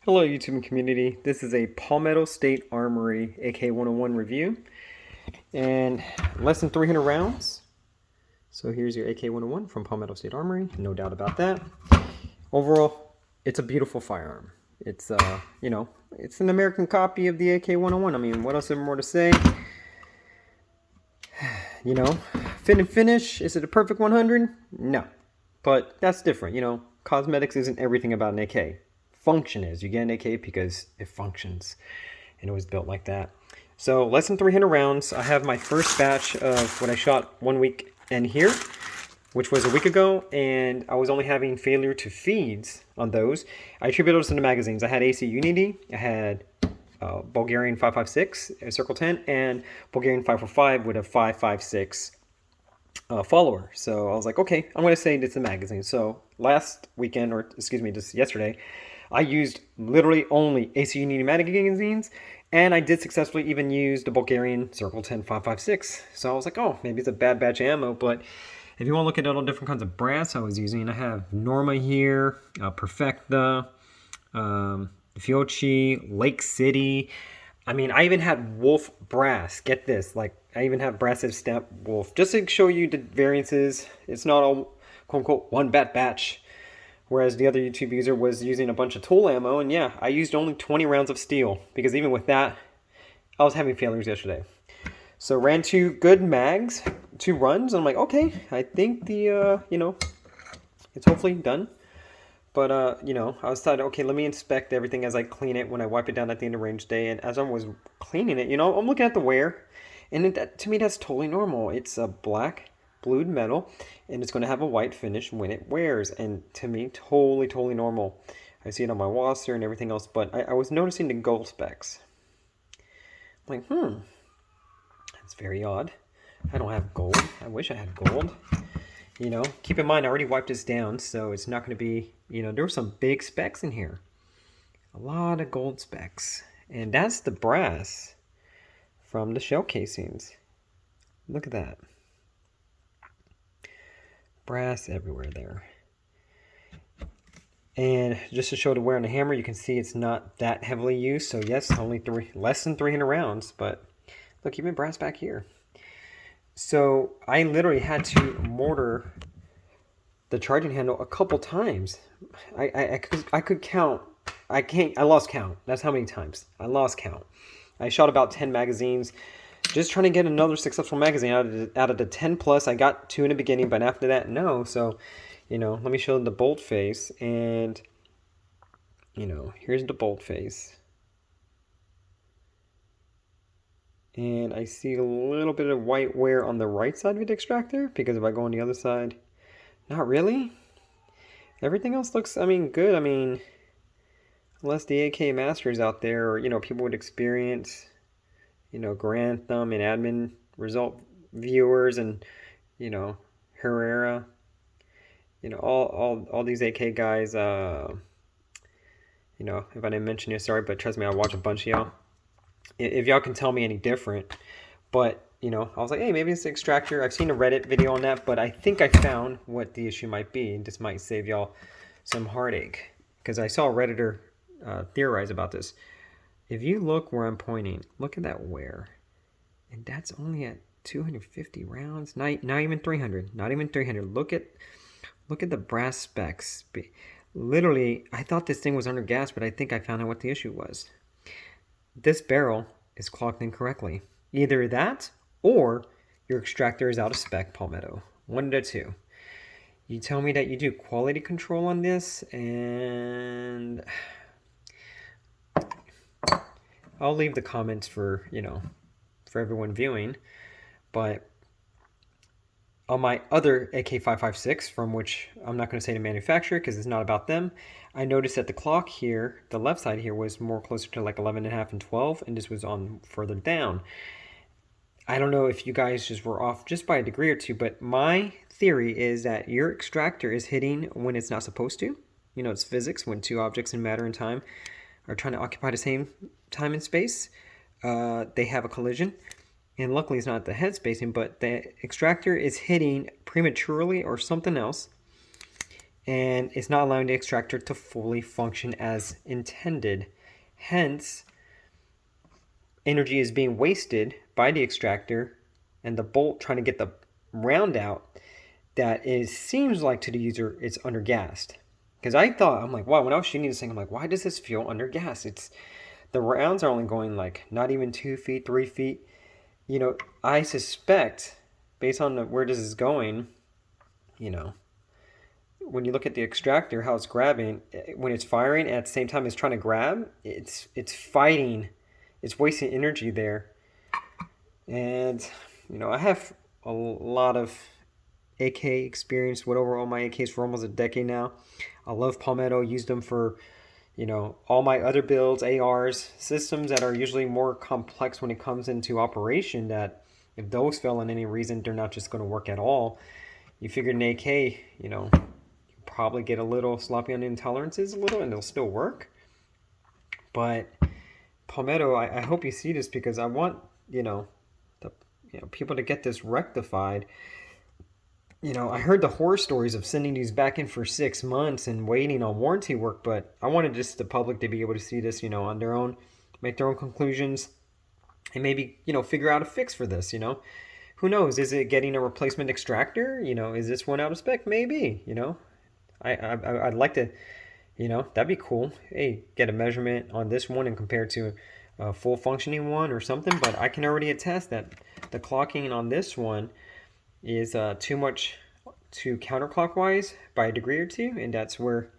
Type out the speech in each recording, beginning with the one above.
Hello YouTube community, this is a Palmetto State Armory AK101 review and less than 300 rounds. So here's your AK101 from Palmetto State Armory, no doubt about that. Overall, it's a beautiful firearm. It's it's an American copy of the AK101. I mean, what else is there more to say? You know, fit and finish, is it a perfect 100? No, but that's different. You know, cosmetics isn't everything about an AK. Function is. You get an AK because it functions, and it was built like that. So less than 300 rounds. I have my first batch of what I shot 1 week in here, which was a week ago, and I was only having failure to feeds on those. I attribute those to the magazines. I had AC Unity, I had Bulgarian 556, Circle 10, and Bulgarian 545 with a 556 follower. So I was like, okay, I'm going to say it's a magazine. So last weekend, or excuse me, just yesterday, I used literally only AC Unity magazines, and I did successfully even use the Bulgarian Circle 10 556. So I was like, oh, maybe it's a bad batch of ammo, but if you want to look at all different kinds of brass I was using, I have Norma here, Perfecta, Fiochi, Lake City. I mean, I even had Wolf brass. Get this, like I even have brass that stamp Wolf, just to show you the variances. It's not all quote unquote one batch. Whereas the other YouTube user was using a bunch of tool ammo, and yeah, I used only 20 rounds of steel, because even with that, I was having failures yesterday. So ran 2 good mags, 2 runs, and I'm like, okay, I think the, it's hopefully done. But, I was thought, okay, let me inspect everything as I clean it when I wipe it down at the end of range day, and as I was cleaning it, I'm looking at the wear, and to me, that's totally normal. It's a black blued metal, and it's going to have a white finish when it wears, and to me, totally normal. I see it on my washer and everything else, but I was noticing the gold specks. I'm like, that's very odd. I don't have gold. I wish I had gold. Keep in mind, I already wiped this down, so it's not going to be, there were some big specks in here. A lot of gold specks. And that's the brass from the shell casings. Look at that. Brass everywhere there. And just to show the wear on the hammer, you can see it's not that heavily used. So yes, only less than 300 rounds, but look, even brass back here. So I literally had to mortar the charging handle a couple times. I could count. I lost count. That's how many times. I lost count. I shot about 10 magazines. Just trying to get another successful magazine out of the 10 plus. I got 2 in the beginning, but after that, no. So, let me show the bolt face. And, here's the bolt face. And I see a little bit of white wear on the right side of the extractor, because if I go on the other side, not really. Everything else looks, good. Unless the AK masters out there, or, people with experience, Grantham and admin result viewers, and, Herrera, all these AK guys, if I didn't mention you, sorry, but trust me, I watch a bunch of y'all. If y'all can tell me any different, but, I was like, hey, maybe it's the extractor. I've seen a Reddit video on that, but I think I found what the issue might be, and this might save y'all some heartache, because I saw a Redditor theorize about this. If you look where I'm pointing, look at that wear, and that's only at 250 rounds, not even 300, not even 300. Look at the brass specs. Literally, I thought this thing was undergassed, but I think I found out what the issue was. This barrel is clocked incorrectly. Either that, or your extractor is out of spec, Palmetto. One of the two. You tell me that you do quality control on this, and I'll leave the comments for, for everyone viewing. But on my other AK556, from which I'm not going to say the manufacturer because it's not about them, I noticed that the clock here, the left side here, was more closer to like 11.5 and 12, and this was on further down. I don't know if you guys just were off just by a degree or two, but my theory is that your extractor is hitting when it's not supposed to. It's physics. When 2 objects in matter and time are trying to occupy the same time and space, they have a collision. And luckily it's not the head spacing, but the extractor is hitting prematurely or something else. and it's not allowing the extractor to fully function as intended. Hence, energy is being wasted by the extractor and the bolt trying to get the round out that seems like to the user it's undergassed. Because I'm like, wow, when I was shooting this thing, I'm like, why does this feel undergassed? The rounds are only going like not even 2 feet, 3 feet. I suspect, based on where this is going, when you look at the extractor, how it's grabbing, when it's firing at the same time it's trying to grab, it's fighting, it's wasting energy there. And I have a lot of AK experience, went over all my AKs for almost a decade now. I love Palmetto, used them for all my other builds, ARs, systems that are usually more complex when it comes into operation, that if those fail in any reason, they're not just going to work at all. You figure an AK, you probably get a little sloppy on the intolerances a little and it'll still work. But Palmetto, I hope you see this, because I want, people to get this rectified. I heard the horror stories of sending these back in for 6 months and waiting on warranty work, but I wanted just the public to be able to see this, on their own, make their own conclusions, and maybe, figure out a fix for this, Who knows? Is it getting a replacement extractor? Is this one out of spec? Maybe, I'd like to, that'd be cool. Hey, get a measurement on this one and compare it to a full functioning one or something, but I can already attest that the clocking on this one is too much to counterclockwise by a degree or two, and that's where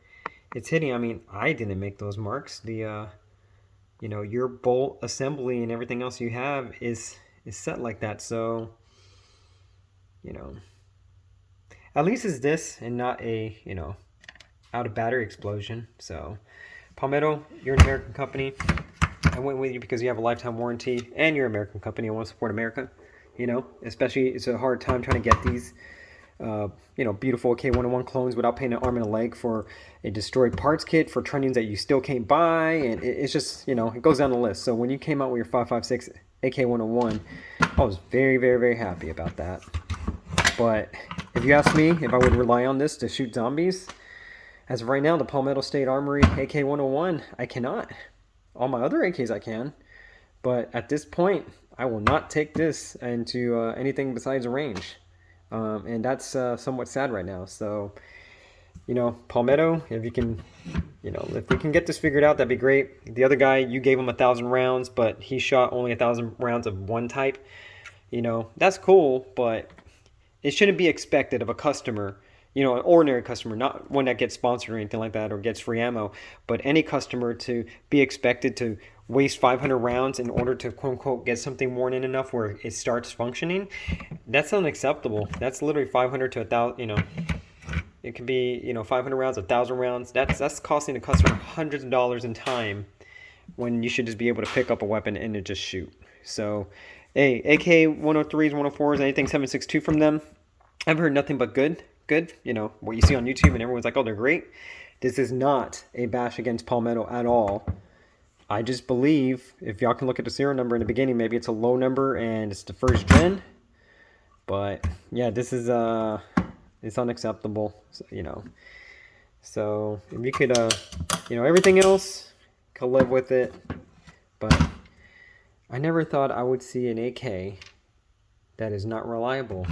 it's hitting. I mean, I didn't make those marks. The your bolt assembly and everything else you have is set like that, so at least it's this and not a out of battery explosion. So Palmetto, you're an American company. I went with you because you have a lifetime warranty and you're an American company. I want to support America. Especially it's a hard time trying to get these, beautiful AK101 clones without paying an arm and a leg for a destroyed parts kit for trunnions that you still can't buy. And it's just, it goes down the list. So when you came out with your 5.56 AK101, I was very, very, very happy about that. But if you ask me if I would rely on this to shoot zombies, as of right now, the Palmetto State Armory AK101, I cannot. All my other AKs I can. But at this point, I will not take this into anything besides a range. And that's somewhat sad right now. So, Palmetto, if you can, if we can get this figured out, that'd be great. The other guy, you gave him 1,000 rounds, but he shot only 1,000 rounds of one type. That's cool, but it shouldn't be expected of a customer, an ordinary customer, not one that gets sponsored or anything like that or gets free ammo, but any customer to be expected to waste 500 rounds in order to quote unquote get something worn in enough where it starts functioning. That's unacceptable. That's literally 500 to 1,000, it could be 500 rounds, 1,000 rounds. That's costing the customer hundreds of dollars in time when you should just be able to pick up a weapon and to just shoot. So hey, AK103s, 104s, anything 7.62 from them, I've heard nothing but good, what you see on YouTube and everyone's like, oh, they're great. This is not a bash against Palmetto at all. I just believe, if y'all can look at the serial number in the beginning, maybe it's a low number and it's the first gen. But yeah, this is it's unacceptable. So if you could everything else could live with it, but I never thought I would see an AK that is not reliable.